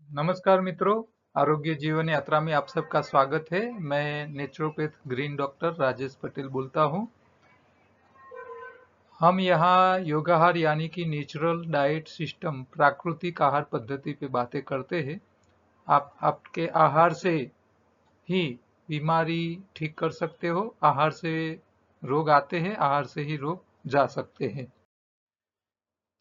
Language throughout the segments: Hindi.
नमस्कार मित्रों, आरोग्य जीवन यात्रा में आप सबका स्वागत है। मैं naturopath green doctor Rajesh Patel बोलता हूं। हम यहाँ योगाहार यानी कि नेचुरल डाइट सिस्टम, प्राकृतिक आहार पद्धति पे बातें करते हैं। आपके आहार से ही बीमारी ठीक कर सकते हो। आहार से रोग आते हैं, आहार से ही रोग जा सकते हैं।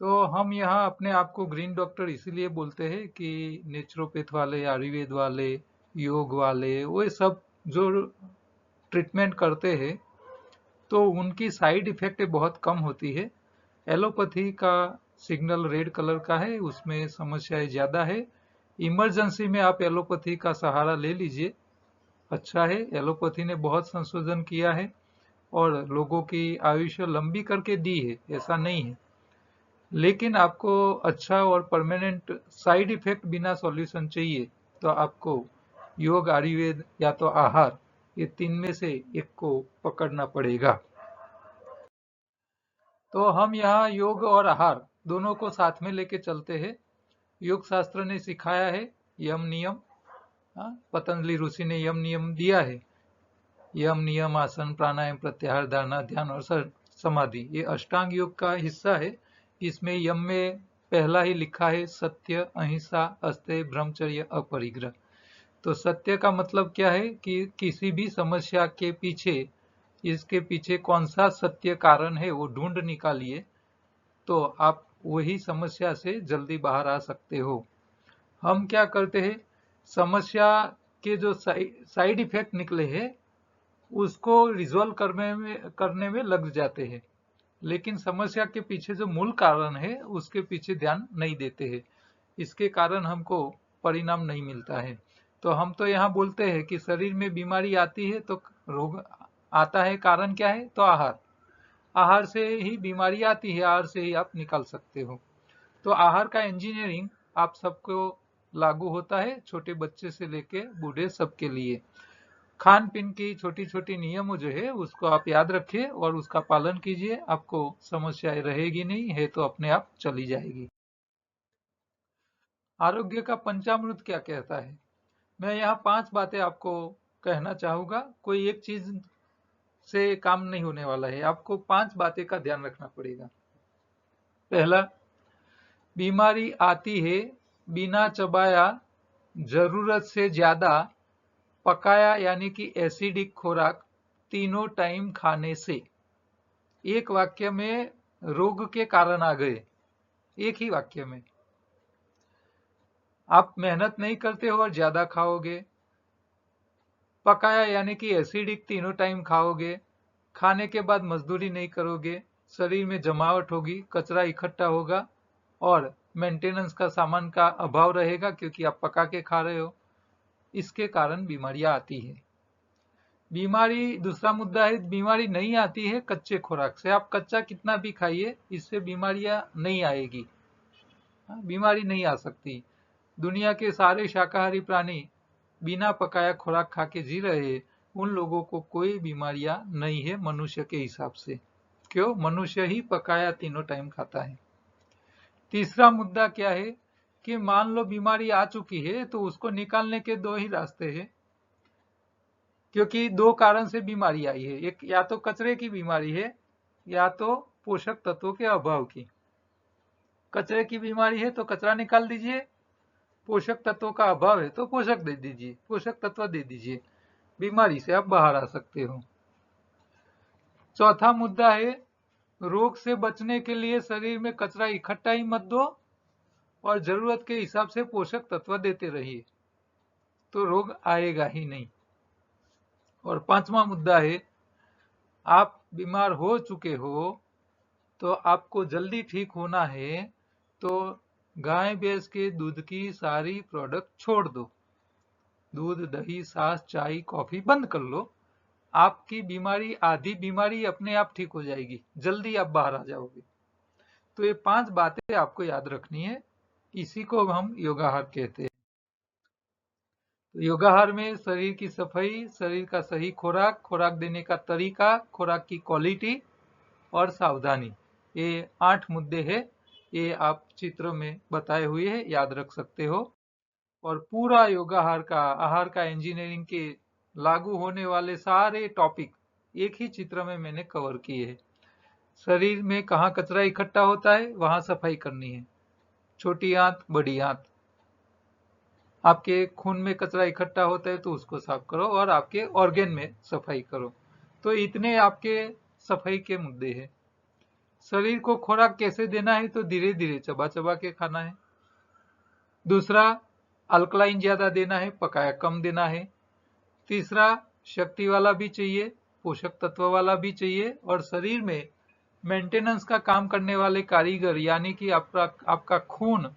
तो हम यहाँ अपने आप को ग्रीन डॉक्टर इसीलिए बोलते हैं कि नेचुरोपैथ वाले, आयुर्वेद वाले, योग वाले, वो सब जो ट्रीटमेंट करते हैं तो उनकी साइड इफेक्ट बहुत कम होती है। एलोपैथी का सिग्नल रेड कलर का है, उसमें समस्याएं ज्यादा है। इमरजेंसी में आप एलोपैथी का सहारा ले लीजिए, अच्छा है। एलोपैथी ने बहुत संशोधन किया है और लोगों की आयुष्य लंबी करके दी है, ऐसा नहीं है। लेकिन आपको अच्छा और परमानेंट साइड इफेक्ट बिना सॉल्यूशन चाहिए तो आपको योग, आयुर्वेद या तो आहार, ये तीन में से एक को पकड़ना पड़ेगा। तो हम यहाँ योग और आहार दोनों को साथ में लेके चलते हैं। योग शास्त्र ने सिखाया है यम नियम। पतंजलि ऋषि ने यम नियम दिया है। यम नियम, आसन, प्राणायाम, प्रत्याहार, धारणा, ध्यान और समाधि, ये अष्टांग योग का हिस्सा है। इसमें यम में पहला ही लिखा है सत्य, अहिंसा, अस्तेय, ब्रह्मचर्य, अपरिग्रह। तो सत्य का मतलब क्या है कि किसी भी समस्या के पीछे, इसके पीछे कौन सा सत्य कारण है वो ढूंढ निकालिए, तो आप वही समस्या से जल्दी बाहर आ सकते हो। हम क्या करते हैं, समस्या के जो साइड इफेक्ट निकले हैं उसको रिजॉल्व करने में लग जाते हैं, लेकिन समस्या के पीछे जो मूल कारण है उसके पीछे ध्यान नहीं देते हैं। इसके कारण हमको परिणाम नहीं मिलता है। तो हम तो यहाँ बोलते हैं कि शरीर में बीमारी आती है तो रोग आता है, कारण क्या है? तो आहार। आहार से ही बीमारी आती है, आहार से ही आप निकाल सकते हो। तो आहार का इंजीनियरिंग आप सबको लागू होता है, छोटे बच्चे से लेके बूढ़े सबके लिए। खान पीन की छोटी छोटी नियमों जो है उसको आप याद रखिए और उसका पालन कीजिए, आपको समस्याएं रहेगी नहीं, है तो अपने आप चली जाएगी। आरोग्य का पंचामृत क्या कहता है? मैं यहाँ 5 बातें आपको कहना चाहूंगा। कोई एक चीज से काम नहीं होने वाला है, आपको 5 बातें का ध्यान रखना पड़ेगा। पहला, बीमारी आती है बिना चबाया, जरूरत से ज्यादा पकाया यानी कि एसिडिक खुराक, तीनों टाइम खाने से। एक वाक्य में रोग के कारण आ गए, एक ही वाक्य में। आप मेहनत नहीं करते हो और ज्यादा खाओगे। पकाया यानी कि एसिडिक, तीनों टाइम खाओगे। खाने के बाद मजदूरी नहीं करोगे, शरीर में जमावट होगी, कचरा इकट्ठा होगा और मेंटेनेंस का सामान का अभाव रहेगा क्योंकि आप पका के खा रहे हो। इसके कारण बीमारियां आती है। बीमारी, दूसरा मुद्दा है, बीमारी नहीं आती है कच्चे खुराक से। आप कच्चा कितना भी खाइए, इससे बीमारियां नहीं आएगी। बीमारी नहीं आ सकती। दुनिया के सारे शाकाहारी प्राणी बिना पकाया खुराक खा के जी रहे हैं, उन लोगों को कोई बीमारियां नहीं है मनुष्य के हिसाब से। क्यों? मनुष्य ही पकाया तीनों टाइम खाता है। तीसरा मुद्दा क्या है कि मान लो बीमारी आ चुकी है तो उसको निकालने के दो ही रास्ते हैं, क्योंकि दो कारण से बीमारी आई है। एक या तो कचरे की बीमारी है या तो पोषक तत्वों के अभाव की। कचरे की बीमारी है तो कचरा निकाल दीजिए, पोषक तत्वों का अभाव है तो पोषक दे दीजिए, पोषक तत्व दे दीजिए, बीमारी से आप बाहर आ सकते हो। चौथा मुद्दा है, रोग से बचने के लिए शरीर में कचरा इकट्ठा ही मत दो और जरूरत के हिसाब से पोषक तत्व देते रहिए, तो रोग आएगा ही नहीं। और पांचवा मुद्दा है, आप बीमार हो चुके हो तो आपको जल्दी ठीक होना है तो गाय भैंस के दूध की सारी प्रोडक्ट छोड़ दो। दूध, दही, छाछ, चाय, कॉफी बंद कर लो। आपकी बीमारी, आधी बीमारी अपने आप ठीक हो जाएगी, जल्दी आप बाहर आ जाओगे। तो ये 5 बातें आपको याद रखनी है, इसी को हम योगाहार कहते हैं। तो योगाहार में शरीर की सफाई, शरीर का सही खुराक, खुराक देने का तरीका, खुराक की क्वालिटी और सावधानी, ये 8 मुद्दे हैं। ये आप चित्र में बताए हुए हैं, याद रख सकते हो। और पूरा योगाहार का आहार का इंजीनियरिंग के लागू होने वाले सारे टॉपिक एक ही चित्र में मैंने कवर किए हैं। शरीर में कहाँ कचरा इकट्ठा होता है वहां सफाई करनी है, छोटी आंत बड़ी आंत। आपके खून में कचरा इकट्ठा होता है तो उसको साफ करो, और आपके ऑर्गन में सफाई करो। तो इतने आपके सफाई के मुद्दे हैं। शरीर को खुराक कैसे देना है, तो धीरे धीरे चबा चबा के खाना है। दूसरा, अल्कलाइन ज्यादा देना है, पकाया कम देना है। तीसरा, शक्ति वाला भी चाहिए, पोषक तत्व वाला भी चाहिए, और शरीर में मेंटेनेंस का काम करने वाले कारीगर यानी कि आपका खून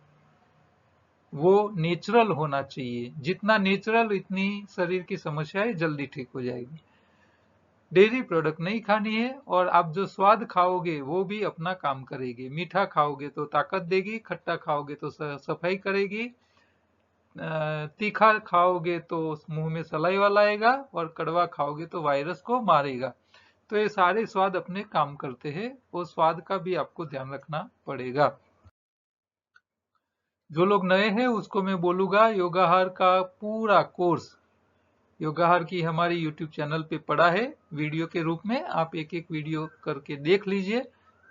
वो नेचुरल होना चाहिए। जितना नेचुरल इतनी शरीर की समस्याएं जल्दी ठीक हो जाएगी। डेयरी प्रोडक्ट नहीं खानी है, और आप जो स्वाद खाओगे वो भी अपना काम करेगी। मीठा खाओगे तो ताकत देगी, खट्टा खाओगे तो सफाई करेगी, तीखा खाओगे तो मुंह में सलाइवा लाएगा, और कड़वा खाओगे तो वायरस को मारेगा। तो ये सारे स्वाद अपने काम करते हैं, वो स्वाद का भी आपको ध्यान रखना पड़ेगा। जो लोग नए हैं उसको मैं बोलूंगा, योगाहार का पूरा कोर्स योगाहार की हमारी यूट्यूब चैनल पे पड़ा है वीडियो के रूप में। आप एक एक वीडियो करके देख लीजिए।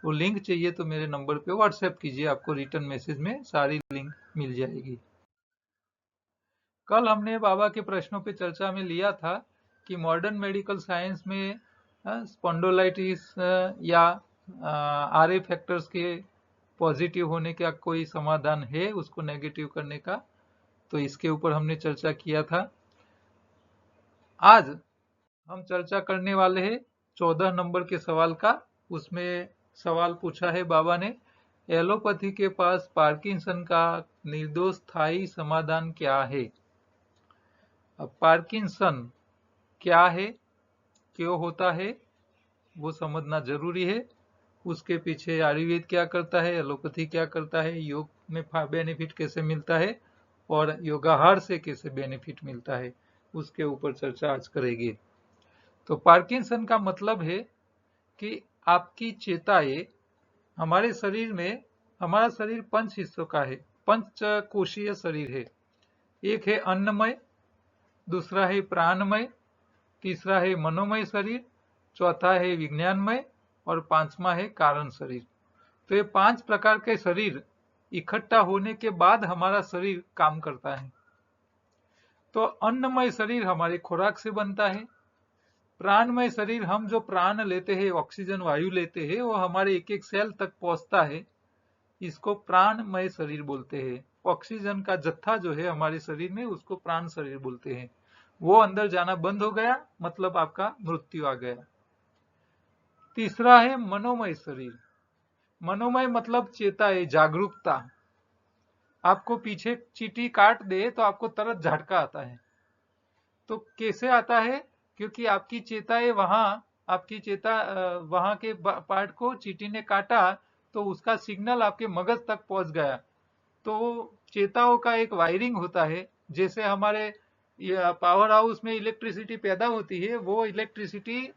वो लिंक चाहिए तो मेरे नंबर पे व्हाट्सएप कीजिए, आपको रिटर्न मैसेज में सारी लिंक मिल जाएगी। कल हमने बाबा के प्रश्नों पे चर्चा में लिया था कि मॉडर्न मेडिकल साइंस में स्पॉन्डोलाइटिस या आरए फैक्टर्स के पॉजिटिव होने का कोई समाधान है उसको नेगेटिव करने का। तो इसके ऊपर हमने चर्चा किया था। आज हम चर्चा करने वाले हैं 14 नंबर के सवाल का। उसमें सवाल पूछा है बाबा ने, एलोपैथी के पास पार्किंसन का निर्दोष स्थायी समाधान क्या है। अब पार्किंसन क्या है, क्यों होता है, वो समझना जरूरी है। उसके पीछे आयुर्वेद क्या करता है, एलोपैथी क्या करता है, योग में बेनिफिट कैसे मिलता है, और योगाहार से कैसे बेनिफिट मिलता है, उसके ऊपर चर्चा आज करेंगे। तो पार्किंसन का मतलब है कि आपकी चेताएं, हमारे शरीर में, हमारा शरीर 5 हिस्सों का है, पंचकोशीय शरीर है। एक है अन्नमय, दूसरा है प्राणमय, तीसरा है मनोमय शरीर, चौथा है विज्ञानमय, और पांचवा है कारण शरीर। तो ये 5 प्रकार के शरीर इकट्ठा होने के बाद हमारा शरीर काम करता है। तो अन्नमय शरीर हमारे खुराक से बनता है। प्राणमय शरीर, हम जो प्राण लेते हैं, ऑक्सीजन वायु लेते हैं, वो हमारे एक एक सेल तक पहुंचता है, इसको प्राणमय शरीर बोलते हैं। ऑक्सीजन का जत्था जो है हमारे शरीर में, उसको प्राण शरीर बोलते हैं। वो अंदर जाना बंद हो गया मतलब आपका मृत्यु आ गया। तीसरा है मनोमय शरीर। मनोमय मतलब चेताए, जागरूकता। आपको पीछे चींटी काट दे तो आपको तुरंत झटका आता है। तो कैसे आता है, क्योंकि आपकी चेताएं आपकी चेता वहां के पार्ट को चींटी ने काटा, तो उसका सिग्नल आपके मगज तक पहुंच गया। तो चेताओं का एक वायरिंग होता है, जैसे हमारे पावर हाउस में इलेक्ट्रिसिटी पैदा होती है, वो इलेक्ट्रिसिटी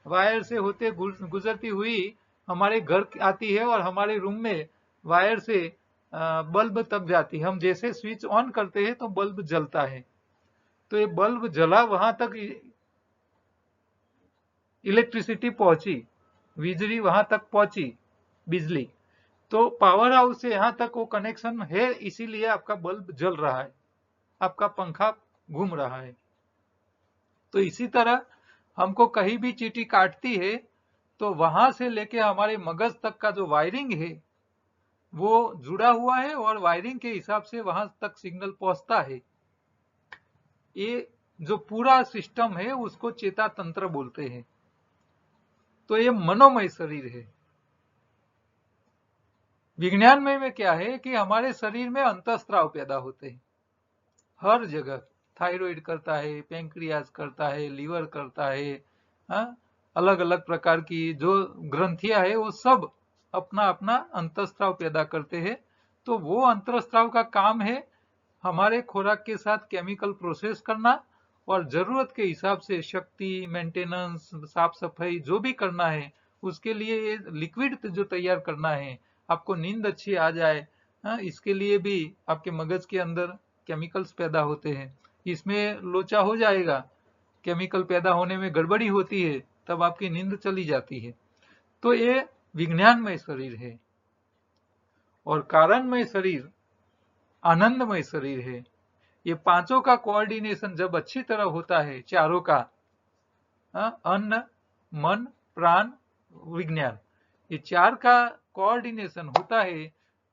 वायर से होते गुजरती हुई हमारे घर आती है, और हमारे रूम में वायर से बल्ब तक जाती है। हम जैसे स्विच ऑन करते हैं तो बल्ब जलता है। तो ये बल्ब जला, वहां तक इलेक्ट्रिसिटी पहुंची, बिजली वहां तक पहुंची, बिजली। तो पावर हाउस से यहां तक वो कनेक्शन है, इसीलिए आपका बल्ब जल रहा है, आपका पंखा घूम रहा है। तो इसी तरह हमको कहीं भी चींटी काटती है तो वहां से लेके हमारे मगज तक का जो वायरिंग है वो जुड़ा हुआ है, और वायरिंग के हिसाब से वहां तक सिग्नल पहुंचता है। ये जो पूरा सिस्टम है उसको चेता तंत्र बोलते हैं। तो ये मनोमय शरीर है। विज्ञानमय में क्या है कि हमारे शरीर में अंतःस्राव पैदा होते हैं हर जगह। थायराइड करता है, पेंक्रियाज करता है, लीवर करता है, अलग अलग प्रकार की जो ग्रंथियां है वो सब अपना अपना अंतःस्राव पैदा करते हैं। तो वो अंतःस्राव का काम है हमारे खुराक के साथ केमिकल प्रोसेस करना, और जरूरत के हिसाब से शक्ति, मेंटेनेंस, साफ सफाई जो भी करना है उसके लिए ये लिक्विड जो तैयार करना है, आपको नींद अच्छी आ जाए, इसके लिए भी आपके मगज के अंदर केमिकल्स पैदा होते हैं, इसमें लोचा हो जाएगा, केमिकल पैदा होने में गड़बड़ी होती है, तब आपकी नींद चली जाती है। तो ये विज्ञानमय शरीर है और कारणमय शरीर आनंदमय शरीर है। ये पांचों का कोऑर्डिनेशन जब अच्छी तरह होता है, चारों का, अन्न, मन, प्राण, विज्ञान, ये चार का कोऑर्डिनेशन होता है,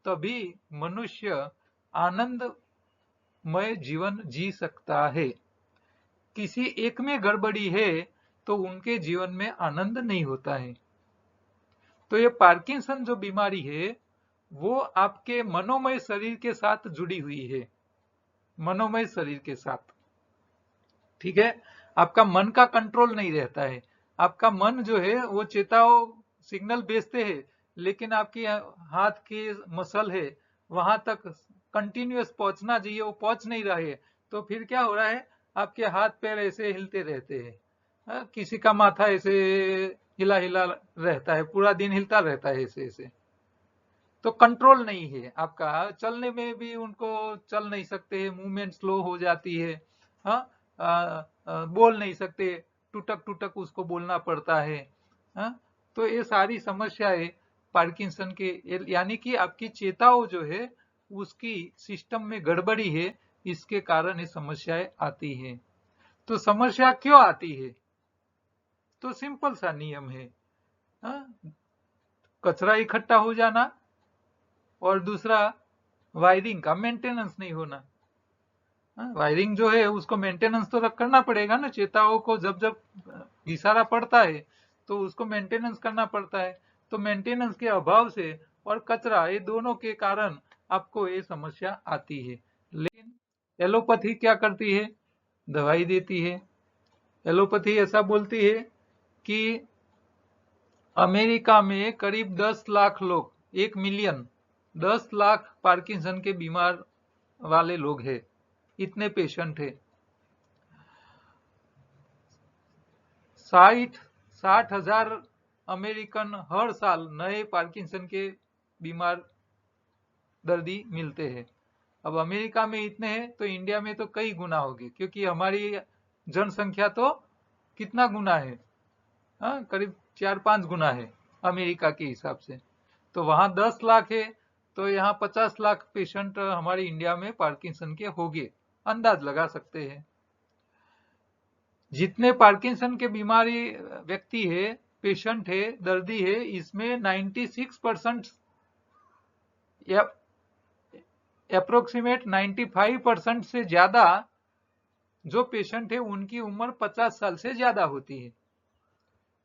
तभी मनुष्य आनंदमय जीवन जी सकता है। किसी एक में गड़बड़ी है तो उनके जीवन में आनंद नहीं होता है। तो ये पार्किंसन जो बीमारी है वो आपके मनोमय शरीर के साथ जुड़ी हुई है, मनोमय शरीर के साथ, ठीक है। आपका मन का कंट्रोल नहीं रहता है, आपका मन जो है वो चेताओं सिग्नल भेजते हैं, लेकिन आपकी हाथ की मसल है वहां तक कंटिन्यूअस पहुंचना चाहिए, वो पहुंच नहीं रहा है। तो फिर क्या हो रहा है, आपके हाथ पैर ऐसे हिलते रहते हैं, किसी का माथा ऐसे हिला हिला रहता है, पूरा दिन हिलता रहता है ऐसे ऐसे। तो कंट्रोल नहीं है आपका, चलने में भी उनको चल नहीं सकते हैं, मूवमेंट स्लो हो जाती है, बोल नहीं सकते, टुटक टुटक उसको बोलना पड़ता है। तो ये सारी समस्याएं पार्किंसन के, यानी कि आपकी चेताओं जो है उसकी सिस्टम में गड़बड़ी है, इसके कारण ये समस्याएं आती हैं। तो समस्या क्यों आती है, तो सिंपल सा नियम है, कचरा इकट्ठा हो जाना और दूसरा वायरिंग का मेंटेनेंस नहीं होना। वायरिंग जो है उसको मेंटेनेंस तो करना पड़ेगा ना, चेताओं को जब जब इशारा पड़ता है तो उसको मेंटेनेंस करना पड़ता है। तो मेंटेनेंस के अभाव से और कचरा, ये दोनों के कारण आपको ये समस्या आती है। लेकिन एलोपैथी क्या करती है, दवाई देती है। एलोपैथी ऐसा बोलती है कि अमेरिका में करीब 10 लाख लोग, 1 मिलियन, 10 लाख पार्किंसन के बीमार वाले लोग हैं, इतने पेशेंट है। 60,000 अमेरिकन हर साल नए पार्किंसन के बीमार दर्दी मिलते हैं। अब अमेरिका में इतने हैं तो इंडिया में तो कई गुना होगी, क्योंकि हमारी जनसंख्या तो कितना गुना है, करीब 4-5 गुना है अमेरिका के हिसाब से। तो वहां 10 लाख है, तो यहाँ 50 लाख पेशेंट हमारे इंडिया में पार्किंसन के होंगे, अंदाज लगा सकते हैं। जितने पार्किंसन के बीमारी व्यक्ति है, पेशेंट है, दर्दी है, इसमें 96% या अप्रोक्सीमेट 95% से ज्यादा जो पेशेंट है उनकी उम्र 50 साल से ज्यादा होती है।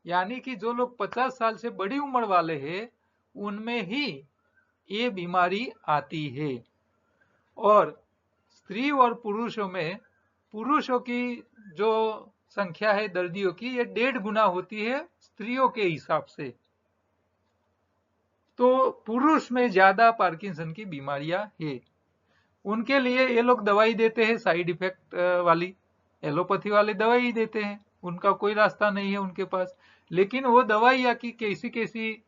यानी कि जो लोग 50 साल से बड़ी उम्र वाले हैं उनमें ही ये बीमारी आती है। और स्त्री और पुरुषों में, पुरुषों की जो संख्या है दर्दियों की, ये 1.5 गुना होती है स्त्रियों के हिसाब से। तो पुरुष में ज्यादा पार्किंसन की बीमारियां है। उनके लिए ये लोग दवाई देते हैं साइड इफेक्ट वाली, एलोपैथी वाले दवाई देते हैं, उनका कोई रास्ता नहीं है उनके पास। लेकिन वो दवाइयां की कैसी कैसी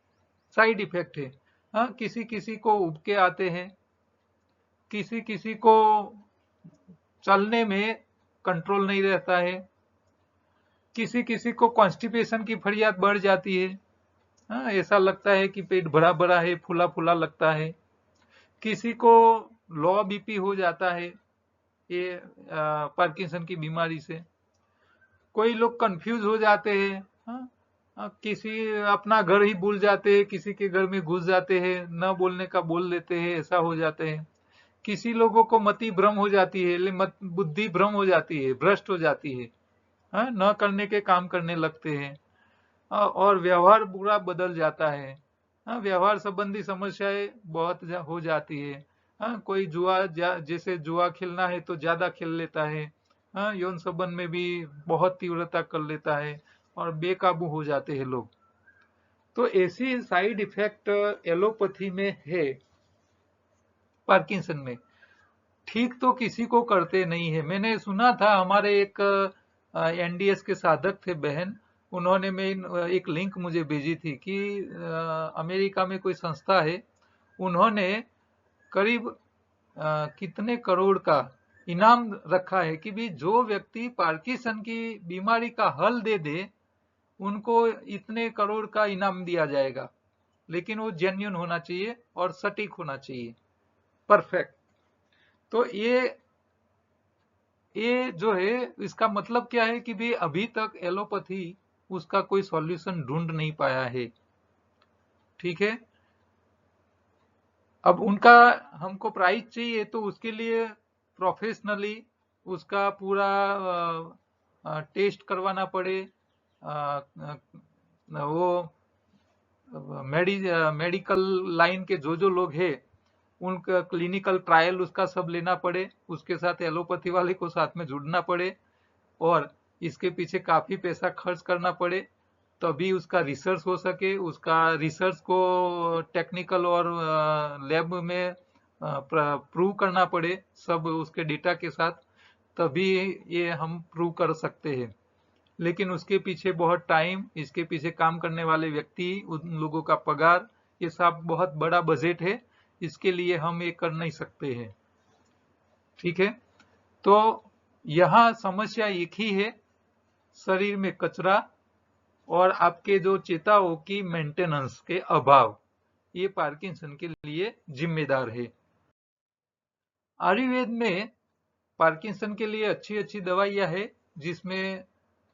साइड इफेक्ट है, किसी किसी को उबके आते हैं, किसी किसी को चलने में कंट्रोल नहीं रहता है, किसी किसी को कॉन्स्टिपेशन की फरियाद बढ़ जाती है, ऐसा लगता है कि पेट भरा भरा है, फूला फूला लगता है। किसी को लो बीपी हो जाता है ये पार्किंसन की बीमारी से। कोई लोग कंफ्यूज हो जाते हैं, किसी अपना घर ही भूल जाते हैं, किसी के घर में घुस जाते हैं, न बोलने का बोल लेते हैं, ऐसा हो जाते हैं। किसी लोगों को मति भ्रम हो जाती है, बुद्धि भ्रम हो जाती है, भ्रष्ट हो जाती है, न करने के काम करने लगते हैं, और व्यवहार बुरा बदल जाता है, व्यवहार संबंधी समस्याएं बहुत हो जाती है। कोई जुआ, जैसे जुआ खेलना है तो ज्यादा खेल लेता है, यौन संबंध में भी बहुत तीव्रता कर लेता है और बेकाबू हो जाते हैं लोग। तो ऐसी साइड इफेक्ट एलोपैथी में है, पार्किंसन में। ठीक तो किसी को करते नहीं है। मैंने सुना था, हमारे एक एनडीएस के साधक थे बहन, उन्होंने एक लिंक मुझे भेजी थी कि अमेरिका में कोई संस्था है, उन्होंने करीब कितने करोड़ का इनाम रखा है कि भी जो व्यक्ति पार्किंसन की बीमारी का हल दे दे उनको इतने करोड़ का इनाम दिया जाएगा, लेकिन वो जेन्युइन होना चाहिए और सटीक होना चाहिए, परफेक्ट। तो ये जो है इसका मतलब क्या है कि भी अभी तक एलोपैथी उसका कोई सॉल्यूशन ढूंढ नहीं पाया है, ठीक है। अब उनका हमको प्राइस चाहिए तो उसके लिए प्रोफेशनली उसका पूरा टेस्ट करवाना पड़े, वो मेडिकल लाइन के जो लोग हैं उनका क्लिनिकल ट्रायल उसका सब लेना पड़े, उसके साथ एलोपैथी वाले को साथ में जुड़ना पड़े और इसके पीछे काफी पैसा खर्च करना पड़े, तभी उसका रिसर्च हो सके, उसका रिसर्च को टेक्निकल और लैब में प्रूव करना पड़े सब उसके डेटा के साथ, तभी ये हम प्रूव कर सकते हैं। लेकिन उसके पीछे बहुत टाइम, इसके पीछे काम करने वाले व्यक्ति, उन लोगों का पगार, ये सब बहुत बड़ा बजट है, इसके लिए हम ये कर नहीं सकते हैं, ठीक है। तो यहाँ समस्या एक ही है, शरीर में कचरा और आपके जो चेताओं की मेंटेनेंस के अभाव, ये पार्किंसन के लिए जिम्मेदार है। आयुर्वेद में पार्किंसन के लिए अच्छी अच्छी दवाइयां है, जिसमें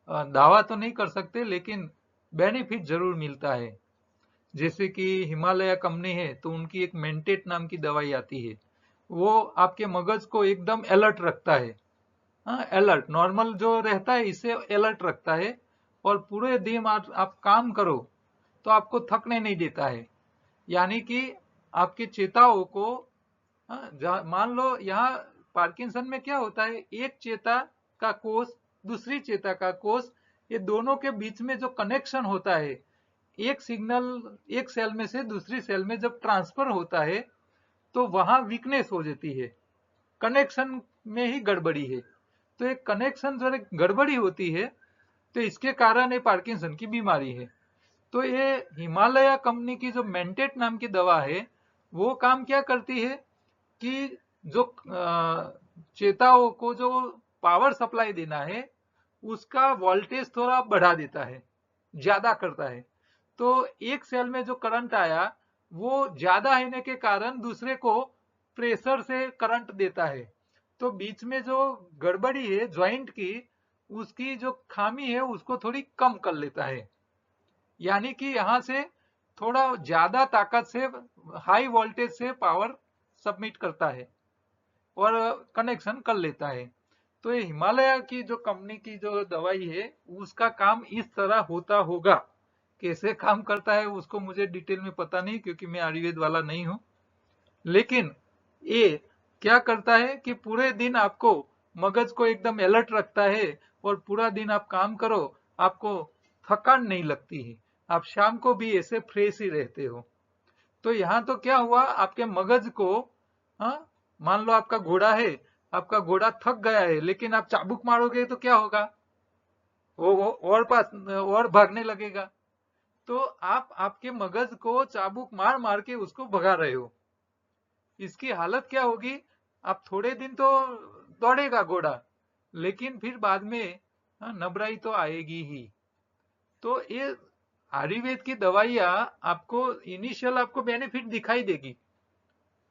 दावा तो नहीं कर सकते लेकिन बेनिफिट जरूर मिलता है। जैसे कि हिमालय कंपनी है तो उनकी एक मेंटेट नाम की दवाई आती है, वो आपके मगज को एकदम अलर्ट रखता है। हाँ, अलर्ट नॉर्मल जो रहता है इससे अलर्ट रखता है, और पूरे दिन आप काम करो तो आपको थकने नहीं देता है। यानी कि आपके चेताओं को, हाँ, मान लो यहाँ पार्किंसन में क्या होता है, एक चेता का कोष दूसरी चेता का कोष, ये दोनों के बीच में जो कनेक्शन होता है, एक सिग्नल एक सेल में से दूसरी सेल में जब ट्रांसफर होता है तो वहां वीकनेस हो जाती है, कनेक्शन में ही गड़बड़ी है। तो एक कनेक्शन जो गड़बड़ी होती है तो इसके कारण ये पार्किंसन की बीमारी है। तो ये हिमालय कंपनी की जो मेंटेट नाम की दवा है वो काम क्या करती है कि जो चेताओं को जो पावर सप्लाई देना है उसका वोल्टेज थोड़ा बढ़ा देता है, ज्यादा करता है। तो एक सेल में जो करंट आया वो ज्यादा होने के कारण दूसरे को प्रेशर से करंट देता है, तो बीच में जो गड़बड़ी है ज्वाइंट की, उसकी जो खामी है उसको थोड़ी कम कर लेता है। यानी कि यहां से थोड़ा ज्यादा ताकत से हाई वोल्टेज से पावर सबमिट करता है और कनेक्शन कर लेता है। तो ये हिमालय की जो कंपनी की जो दवाई है उसका काम इस तरह होता होगा, कैसे काम करता है उसको मुझे डिटेल में पता नहीं क्योंकि मैं आयुर्वेद वाला नहीं हूं। लेकिन ये क्या करता है कि पूरे दिन आपको मगज को एकदम अलर्ट रखता है और पूरा दिन आप काम करो, आपको थकान नहीं लगती है, आप शाम को भी ऐसे फ्रेश ही रहते हो। तो यहाँ तो क्या हुआ, आपके मगज को, हाँ, मान लो आपका घोड़ा है, आपका घोड़ा थक गया है लेकिन आप चाबुक मारोगे तो क्या होगा, वो और पास और भागने लगेगा। तो आप आपके मगज को चाबुक मार मार के उसको भगा रहे हो, इसकी हालत क्या होगी, आप थोड़े दिन तो दौड़ेगा घोड़ा लेकिन फिर बाद में, हाँ, नबराई तो आएगी ही। तो ये आयुर्वेद की दवाइयां आपको इनिशियल आपको बेनिफिट दिखाई देगी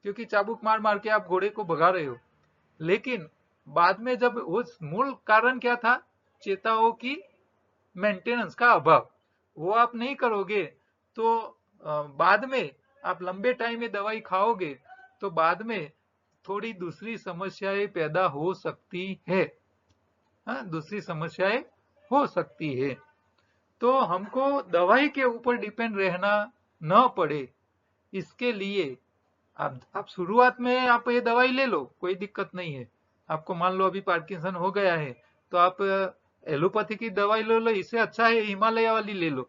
क्योंकि चाबुक मार मार के आप घोड़े को भगा रहे हो, लेकिन बाद में जब उस मूल कारण क्या था, चेताओं की मेंटेनेंस का अभाव, वो आप नहीं करोगे तो बाद में आप लंबे टाइम में दवाई खाओगे तो बाद में थोड़ी दूसरी समस्याएं पैदा हो सकती है। हाँ, दूसरी समस्याएं हो सकती है। तो हमको दवाई के ऊपर डिपेंड रहना न पड़े, इसके लिए आप शुरुआत में आप ये दवाई ले लो, कोई दिक्कत नहीं है। आपको मान लो अभी पार्किंसन हो गया है तो आप एलोपैथी की दवाई ले लो, इससे अच्छा है हिमालय वाली ले लो।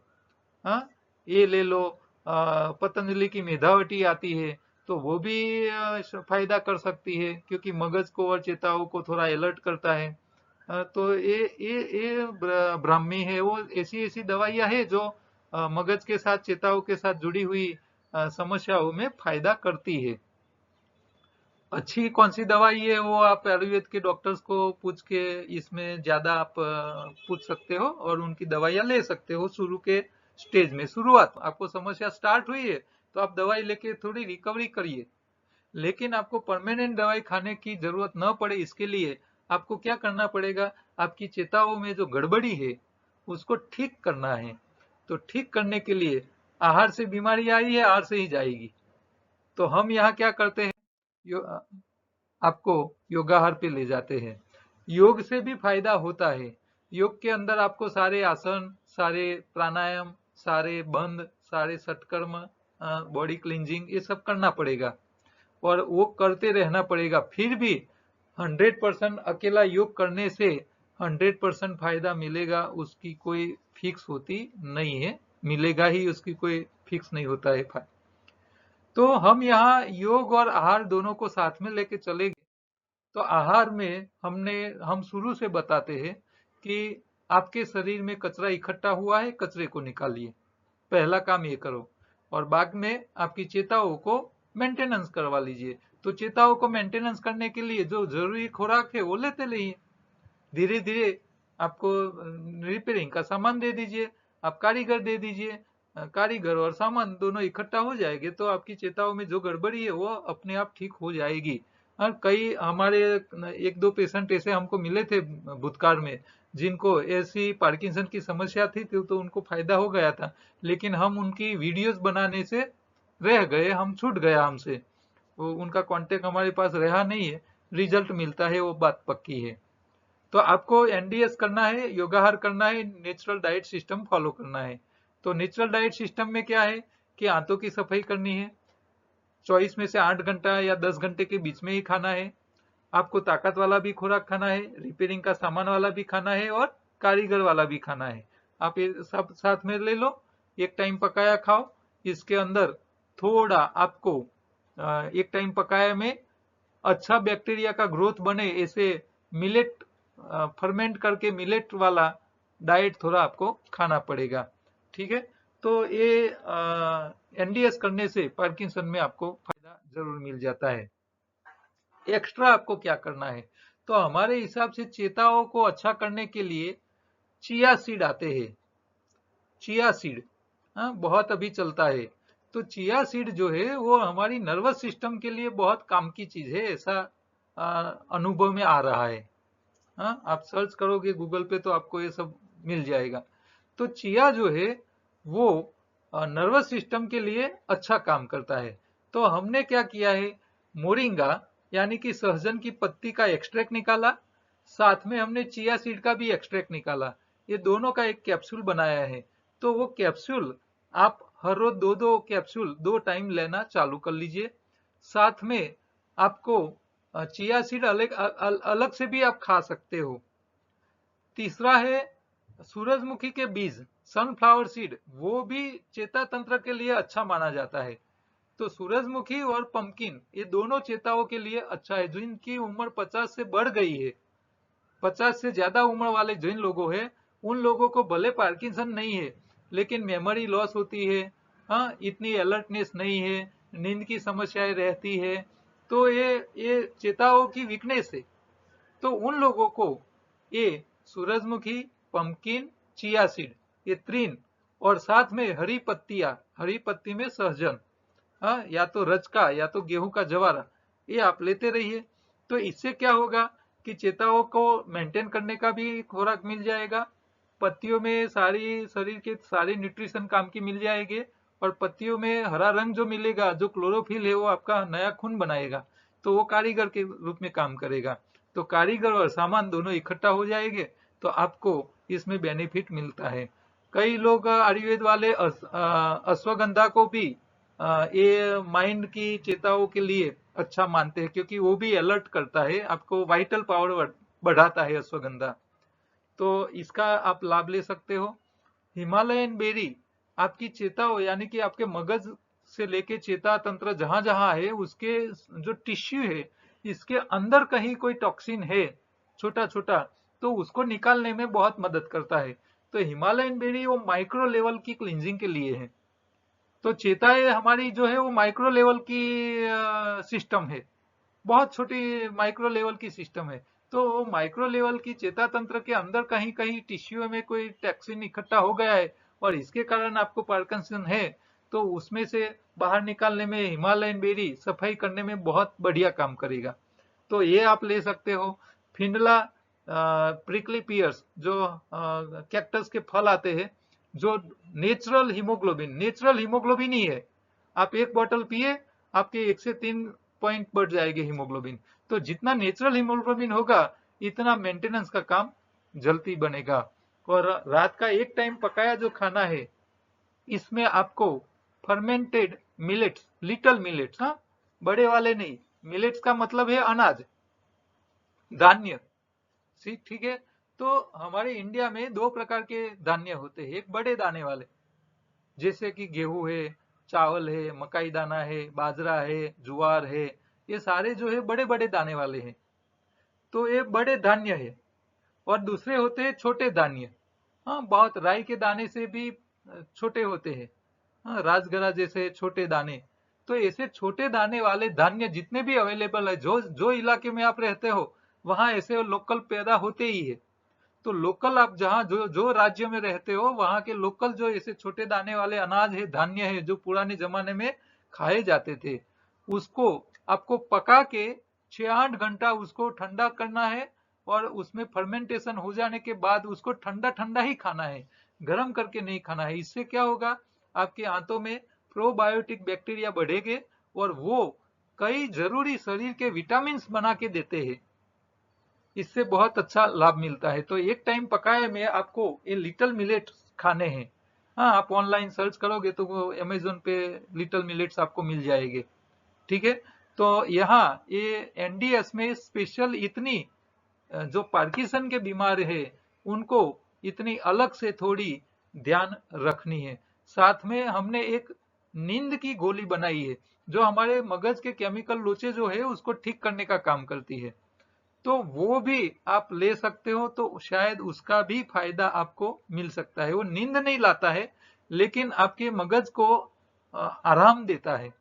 हाँ, ये ले लो, पतंजलि की मेधावटी आती है तो वो भी फायदा कर सकती है क्योंकि मगज को और चेताओं को थोड़ा अलर्ट करता है। तो ये ब्राह्मी है, वो ऐसी ऐसी दवाइयां है जो मगज के साथ चेताओं के साथ जुड़ी हुई समस्याओं में फायदा करती है। अच्छी कौन सी दवाई है वो आप आयुर्वेद के डॉक्टर्स को पूछ के इसमें ज्यादा आप पूछ सकते हो और उनकी दवाइयाँ ले सकते हो शुरू के स्टेज में। शुरुआत आपको समस्या स्टार्ट हुई है तो आप दवाई लेके थोड़ी रिकवरी करिए, लेकिन आपको परमानेंट दवाई खाने की जरूरत न पड़े इसके लिए आपको क्या करना पड़ेगा, आपकी चेताओं में जो गड़बड़ी है उसको ठीक करना है। तो ठीक करने के लिए आहार से बीमारी आई है, आहार से ही जाएगी। तो हम यहाँ क्या करते हैं, यो, आपको योगाहार पे ले जाते हैं। योग से भी फायदा होता है। योग के अंदर आपको सारे आसन, सारे प्राणायाम, सारे बंद, सारे सटकर्म, बॉडी क्लींजिंग ये सब करना पड़ेगा और वो करते रहना पड़ेगा। फिर भी 100% अकेला योग करने से 100% फायदा मिलेगा उसकी कोई फिक्स होती नहीं है, मिलेगा ही उसकी कोई फिक्स नहीं होता है। तो हम यहाँ योग और आहार दोनों को साथ में लेके चलेंगे। तो आहार में हम शुरू से बताते हैं कि आपके शरीर में कचरा इकट्ठा हुआ है, कचरे को निकालिए, पहला काम ये करो। और बाद में आपकी चेताओं को मेंटेनेंस करवा लीजिए। तो चेताओं को मेंटेनेंस करने के लिए जो जरूरी खुराक है वो लेते रहिए। धीरे धीरे आपको रिपेयरिंग का सामान दे दीजिए, आप कारीगर दे दीजिए। कारीगर और सामान दोनों इकट्ठा हो जाएंगे तो आपकी चेताओं में जो गड़बड़ी है वो अपने आप ठीक हो जाएगी। और कई हमारे एक दो पेशेंट ऐसे हमको मिले थे भूतकाल में जिनको ऐसी पार्किंसन की समस्या थी तो उनको फायदा हो गया था, लेकिन हम उनकी वीडियोस बनाने से रह गए, हम छूट गया हमसे, वो उनका कांटेक्ट हमारे पास रहा नहीं है। रिजल्ट मिलता है वो बात पक्की है। तो आपको एनडीएस करना है, योगाहार करना है, नेचुरल डाइट सिस्टम फॉलो करना है। तो नेचुरल डाइट सिस्टम में क्या है कि आंतों की सफाई करनी है, 24 में से 8 घंटा या 10 घंटे के बीच में ही खाना है। आपको ताकत वाला भी खुराक खाना है, रिपेयरिंग का सामान वाला भी खाना है और कारीगर वाला भी खाना है। आप ये सब साथ में ले लो, एक टाइम पकाया खाओ। इसके अंदर थोड़ा आपको एक टाइम पकाया में अच्छा बैक्टीरिया का ग्रोथ बने ऐसे मिलेट, फर्मेंट करके मिलेट वाला डाइट थोड़ा आपको खाना पड़ेगा। ठीक है, तो ये एनडीएस करने से पार्किंसन में आपको फायदा जरूर मिल जाता है। एक्स्ट्रा आपको क्या करना है, तो हमारे हिसाब से चेताओं को अच्छा करने के लिए चिया सीड आते हैं। चिया सीड बहुत अभी चलता है। तो चिया सीड जो है वो हमारी नर्वस सिस्टम के लिए बहुत काम की चीज है, ऐसा अनुभव में आ रहा है। आप सर्च करोगे गूगल पे तो आपको ये सब मिल जाएगा। तो चिया जो है वो नर्वस सिस्टम के लिए अच्छा काम करता है। तो हमने क्या किया है, मोरिंगा यानी कि सहजन की पत्ती का एक्सट्रैक्ट निकाला, साथ में हमने चिया सीड का भी एक्सट्रैक्ट निकाला, ये दोनों का एक कैप्सूल बनाया है। तो वो कैप्सूल आप हर रोज 2-2 कैप्सूल 2 टाइम लेना चालू कर लीजिए। साथ में आपको चिया सीड अलग अलग से भी आप खा सकते हो। तीसरा है सूरजमुखी के बीज, सनफ्लावर सीड, वो भी चेता तंत्र के लिए अच्छा माना जाता है। तो सूरजमुखी और पंपकिन ये दोनों चेताओं के लिए अच्छा है। जिनकी उम्र 50 से बढ़ गई है, 50 से ज्यादा उम्र वाले जिन लोगों है उन लोगों को भले पार्किंसन नहीं है लेकिन मेमोरी लॉस होती है, इतनी अलर्टनेस नहीं है, नींद की समस्याएं रहती है, तो ये चेताओं की वीकनेस है। तो उन लोगों को ये सूरजमुखी, पंपकिन, चिया सीड ये तीन, और साथ में हरी पत्तियां, हरी पत्ती में सहजन, या तो रजका या तो गेहूं का जवारा, ये आप लेते रहिए। तो इससे क्या होगा कि चेताओं को मेंटेन करने का भी खुराक मिल जाएगा, पत्तियों में सारी शरीर के सारे न्यूट्रिशन काम की मिल जाएंगे, और पत्तियों में हरा रंग जो मिलेगा, जो क्लोरोफिल है वो आपका नया खून बनाएगा, तो वो कारीगर के रूप में काम करेगा। तो कारीगर और सामान दोनों इकट्ठा हो जाएंगे तो आपको इसमें बेनिफिट मिलता है। कई लोग आयुर्वेद वाले अश्वगंधा को भी ये माइंड की चेताओं के लिए अच्छा मानते हैं, क्योंकि वो भी अलर्ट करता है, आपको वाइटल पावर बढ़ाता है अश्वगंधा। तो इसका आप लाभ ले सकते हो। हिमालयन बेरी आपकी चेताओं यानी कि आपके मगज से लेके चेता तंत्र जहां जहां है उसके जो टिश्यू है, इसके अंदर कहीं कोई टॉक्सिन है छोटा छोटा, तो उसको निकालने में बहुत मदद करता है। तो हिमालयन बेरी वो माइक्रो लेवल की क्लींजिंग के लिए है। तो चेताएं हमारी जो है वो माइक्रो लेवल की सिस्टम है, बहुत छोटी माइक्रो लेवल की सिस्टम है। तो माइक्रो लेवल की चेता तंत्र के अंदर कहीं कहीं टिश्यू में कोई टॉक्सिन इकट्ठा हो गया है और इसके कारण आपको पार्किंसन है, तो उसमें से बाहर निकालने में हिमालयन बेरी सफाई करने में बहुत बढ़िया काम करेगा। तो ये आप ले सकते हो। फिंडला प्रिकली पियर्स, जो कैक्टस के फल आते हैं, जो नेचुरल हीमोग्लोबिन ही है। आप एक बोतल पिए, आपके 1 से 3 पॉइंट बढ़ जाएगी हीमोग्लोबिन। तो जितना नेचुरल हीमोग्लोबिन होगा इतना मेंटेनेंस का काम जल्दी बनेगा। और रात का एक टाइम पकाया जो खाना है, इसमें आपको फर्मेंटेड मिलेट्स, लिटल मिलेट्स, हाँ, बड़े वाले नहीं, मिलेट्स का मतलब है अनाज, धान्य, ठीक है। तो हमारे इंडिया में 2 प्रकार के धान्य होते हैं। एक बड़े दाने वाले, जैसे कि गेहूं है, चावल है, मकाई दाना है, बाजरा है, ज्वार है, ये सारे जो है बड़े बड़े दाने वाले हैं, तो ये बड़े धान्य है। और दूसरे होते हैं छोटे धान्य, हाँ, बहुत राई के दाने से भी छोटे होते हैं, हाँ, राजगरा जैसे छोटे दाने। तो ऐसे छोटे दाने वाले धान्य जितने भी अवेलेबल है, जो जो इलाके में आप रहते हो वहां ऐसे लोकल पैदा होते ही है। तो लोकल आप जहाँ जो जो राज्य में रहते हो वहां के लोकल जो ऐसे छोटे दाने वाले अनाज है, धान्य है, जो पुराने जमाने में खाए जाते थे, उसको आपको पका के 6-8 घंटा उसको ठंडा करना है। और उसमें फर्मेंटेशन हो जाने के बाद उसको ठंडा ठंडा ही खाना है, गर्म करके नहीं खाना है। इससे क्या होगा, आपके आंतों में प्रोबायोटिक बैक्टीरिया बढ़ेंगे और वो कई जरूरी शरीर के विटामिन बना के देते हैं। इससे बहुत अच्छा लाभ मिलता है। तो एक टाइम पकाए में आपको ये लिटिल मिलेट खाने हैं। हाँ, आप ऑनलाइन सर्च करोगे तो वो अमेजोन पे लिटिल मिलेट्स आपको मिल जाएंगे, ठीक है। तो यहाँ ये एनडीएस में स्पेशल इतनी जो पार्किंसन के बीमार है उनको इतनी अलग से थोड़ी ध्यान रखनी है। साथ में हमने एक नींद की गोली बनाई है, जो हमारे मगज के केमिकल लोचे जो है उसको ठीक करने का काम करती है। तो वो भी आप ले सकते हो, तो शायद उसका भी फायदा आपको मिल सकता है। वो नींद नहीं लाता है लेकिन आपके मगज को आराम देता है,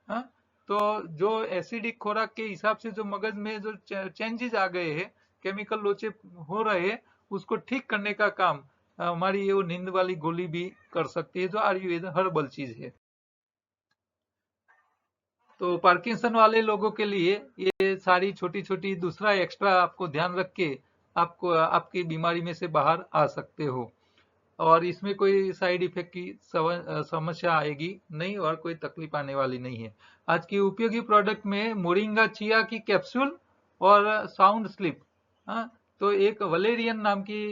हाँ? तो जो एसिडिक खुराक के हिसाब से जो मगज में जो चेंजेस आ गए हैं, केमिकल लोचे हो रहे हैं, उसको ठीक करने का काम हमारी ये वो नींद वाली गोली भी कर सकती है, जो आयुर्वेद हर्बल चीज है। तो पार्किंसन वाले लोगों के लिए ये सारी छोटी छोटी दूसरा एक्स्ट्रा आपको ध्यान रख के आपको आपकी बीमारी में से बाहर आ सकते हो। और इसमें कोई साइड इफेक्ट की समस्या आएगी नहीं और कोई तकलीफ आने वाली नहीं है। आज की उपयोगी प्रोडक्ट में मोरिंगा चिया की कैप्सूल और साउंड स्लीप, हाँ, तो एक वलेरियन नाम की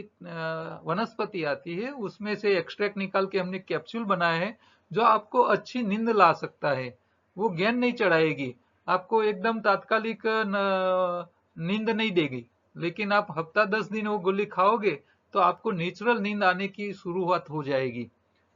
वनस्पति आती है, उसमें से एक्सट्रैक्ट निकाल के हमने कैप्सूल बनाया है, जो आपको अच्छी नींद ला सकता है। वो ज्ञान नहीं चढ़ाएगी, आपको एकदम तात्कालिक नींद नहीं देगी, लेकिन आप हफ्ता 10 दिन वो गोली खाओगे तो आपको नेचुरल नींद आने की शुरुआत हो जाएगी।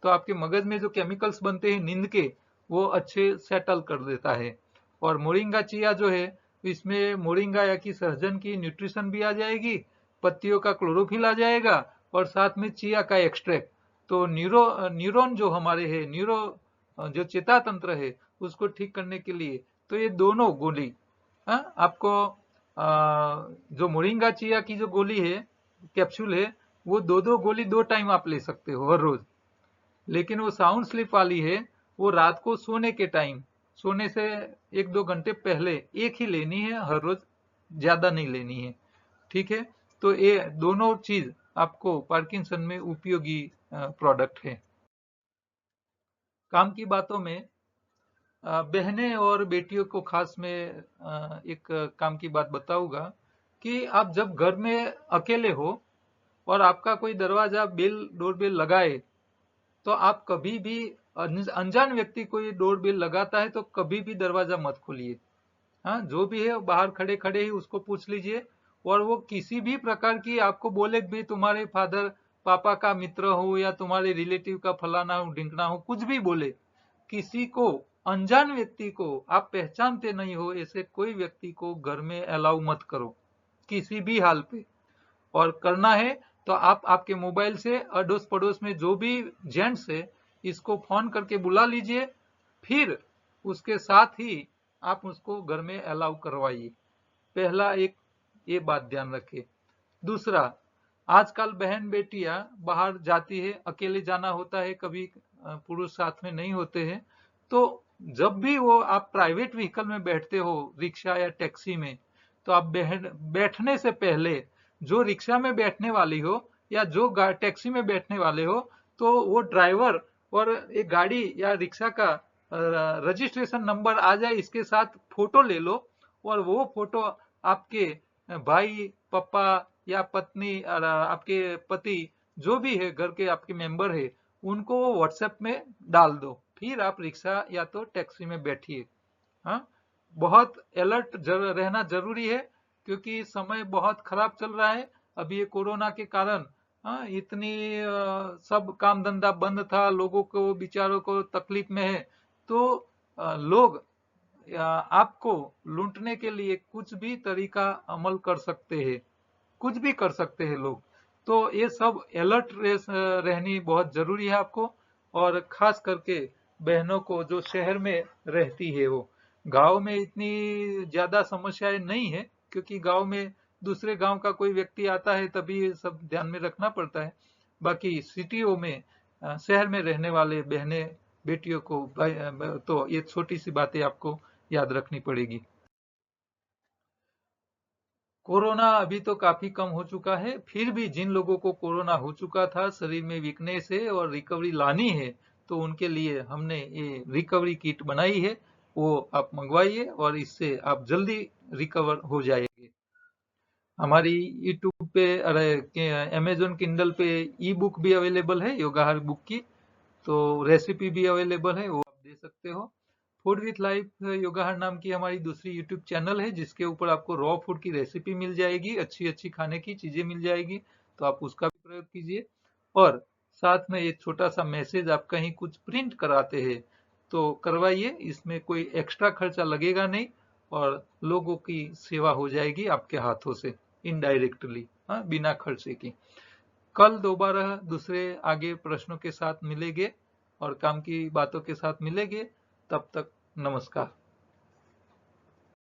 तो आपके मगज में जो केमिकल्स बनते हैं नींद के, वो अच्छे सेटल कर देता है। और मोरिंगा चिया जो है, इसमें मोरिंगा या कि सहजन की न्यूट्रिशन भी आ जाएगी, पत्तियों का क्लोरोफिल आ जाएगा और साथ में चिया का एक्सट्रैक्ट। तो न्यूरॉन जो हमारे है, जो चेता तंत्र है, उसको ठीक करने के लिए तो ये दोनों गोली, हाँ, आपको जो मोरिंगा चिया की जो गोली है, कैप्सूल है, वो दो दो गोली 2 टाइम आप ले सकते हो हर रोज। लेकिन वो साउंड स्लीप वाली है, वो रात को सोने के टाइम, सोने से 1-2 घंटे पहले एक ही लेनी है हर रोज, ज्यादा नहीं लेनी है, ठीक है। तो ये दोनों चीज आपको पार्किंसन में उपयोगी प्रोडक्ट है। काम की बातों में बहनें और बेटियों को खास में एक काम की बात बताऊंगा कि आप जब घर में अकेले हो और आपका कोई दरवाजा डोर बेल लगाए, तो आप कभी भी अनजान व्यक्ति कोई डोर बेल लगाता है तो कभी भी दरवाजा मत खोलिए। हाँ, जो भी है बाहर खड़े खड़े ही उसको पूछ लीजिए। और वो किसी भी प्रकार की आपको बोले भी तुम्हारे फादर पापा का मित्र हो या तुम्हारे रिलेटिव का फलाना हो ढिंकना हो, कुछ भी बोले, किसी को, अनजान व्यक्ति को, आप पहचानते नहीं हो ऐसे कोई व्यक्ति को घर में अलाउ मत करो किसी भी हाल पे। और करना है तो आप आपके मोबाइल से अड़ोस पड़ोस में जो भी जेंट्स है, इसको फोन करके बुला लीजिए। फिर उसके साथ ही आप उसको घर में अलाउ करवाइए। पहला एक ये बात ध्यान रखिए। दूसरा, आजकल बहन बेटियां बाहर जाती है, अकेले जाना होता है, कभी पुरुष साथ में नहीं होते हैं, तो जब भी वो आप प्राइवेट व्हीकल में बैठते हो, रिक्शा या टैक्सी में, तो आप बैठने से पहले जो रिक्शा में बैठने वाली हो या जो टैक्सी में बैठने वाले हो, तो वो ड्राइवर और एक गाड़ी या रिक्शा का रजिस्ट्रेशन नंबर आ जाए, इसके साथ फोटो ले लो, और वो फोटो आपके भाई, पापा या पत्नी और आपके पति, जो भी है घर के आपके मेंबर है, उनको वो व्हाट्सएप में डाल दो, फिर आप रिक्शा या तो टैक्सी में बैठिए। हाँ, बहुत अलर्ट रहना जरूरी है, क्योंकि समय बहुत खराब चल रहा है। अभी ये कोरोना के कारण हाँ, इतनी सब काम धंधा बंद था, लोगों को बेचारों को तकलीफ में है, तो लोग आपको लूटने के लिए कुछ भी तरीका अमल कर सकते हैं, कुछ भी कर सकते हैं लोग। तो ये सब अलर्ट रहनी बहुत जरूरी है आपको, और खास करके बहनों को जो शहर में रहती है वो। गांव में इतनी ज्यादा समस्याएं नहीं है, क्योंकि गांव में दूसरे गांव का कोई व्यक्ति आता है तभी ये सब ध्यान में रखना पड़ता है। बाकी सिटियों में, शहर में रहने वाले बहनें बेटियों को तो ये छोटी सी बातें आपको याद रखनी पड़ेगी। कोरोना अभी तो काफी कम हो चुका है, फिर भी जिन लोगों को कोरोना हो चुका था, शरीर में वीकनेस है और रिकवरी लानी है, तो उनके लिए हमने ये रिकवरी किट बनाई है, वो आप मंगवाइए और इससे आप जल्दी रिकवर हो जाएंगे। हमारी यूट्यूब पे, अरे अमेजोन किंडल पे ई बुक भी अवेलेबल है, योगाहार बुक की, तो रेसिपी भी अवेलेबल है, वो आप दे सकते हो। फूड विथ लाइफ योगाहार नाम की हमारी दूसरी यूट्यूब चैनल है, जिसके ऊपर आपको रॉ फूड की रेसिपी मिल जाएगी, अच्छी अच्छी खाने की चीजें मिल जाएगी, तो आप उसका भी प्रयोग कीजिए। और साथ में एक छोटा सा मैसेज, आप कहीं कुछ प्रिंट कराते हैं तो करवाइए, इसमें कोई एक्स्ट्रा खर्चा लगेगा नहीं, और लोगों की सेवा हो जाएगी आपके हाथों से इनडायरेक्टली, हाँ, बिना खर्चे की। कल दोबारा दूसरे आगे प्रश्नों के साथ मिलेंगे और काम की बातों के साथ मिलेंगे। तब तक नमस्कार।